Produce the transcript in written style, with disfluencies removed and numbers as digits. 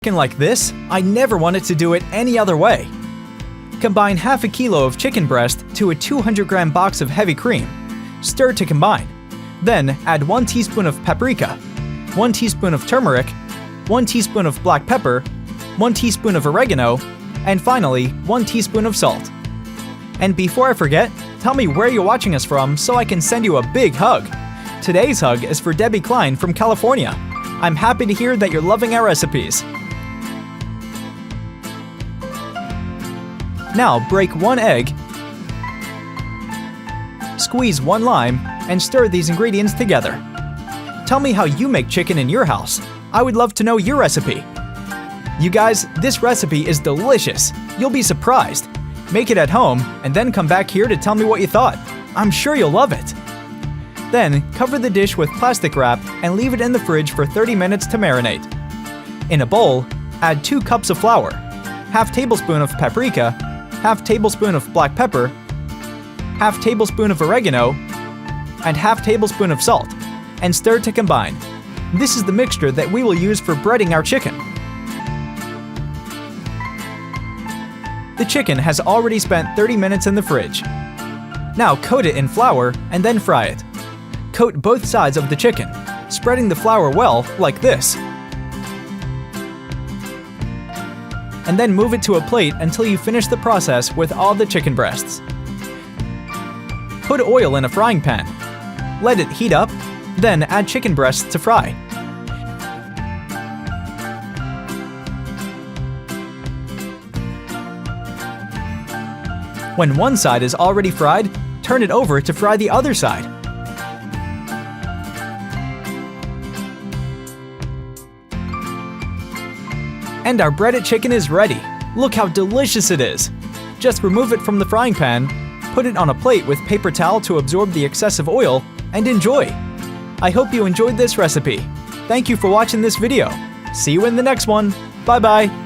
chicken like this, I never wanted to do it any other way. Combine half a kilo of chicken breast to a 200-gram box of heavy cream. Stir to combine. Then add 1 teaspoon of paprika, 1 teaspoon of turmeric, 1 teaspoon of black pepper, 1 teaspoon of oregano, and finally 1 teaspoon of salt. And before I forget, tell me where you're watching us from so I can send you a big hug. Today's hug is for Debbie Klein from California. I'm happy to hear that you're loving our recipes. Now break 1 egg, squeeze 1 lime, and stir these ingredients together. Tell me how you make chicken in your house. I would love to know your recipe. You guys, this recipe is delicious. You'll be surprised. Make it at home and then come back here to tell me what you thought. I'm sure you'll love it. Then cover the dish with plastic wrap and leave it in the fridge for 30 minutes to marinate. In a bowl, add 2 cups of flour, half tablespoon of paprika, half tablespoon of black pepper, half tablespoon of oregano, and half tablespoon of salt, and stir to combine. This is the mixture that we will use for breading our chicken. The chicken has already spent 30 minutes in the fridge. Now coat it in flour and then fry it. Coat both sides of the chicken, spreading the flour well like this. And then move it to a plate until you finish the process with all the chicken breasts. Put oil in a frying pan. Let it heat up, then add chicken breasts to fry. When one side is already fried, turn it over to fry the other side. And our breaded chicken is ready. Look how delicious it is. Just remove it from the frying pan, put it on a plate with paper towel to absorb the excessive oil, and enjoy. I hope you enjoyed this recipe. Thank you for watching this video. See you in the next one. Bye-bye.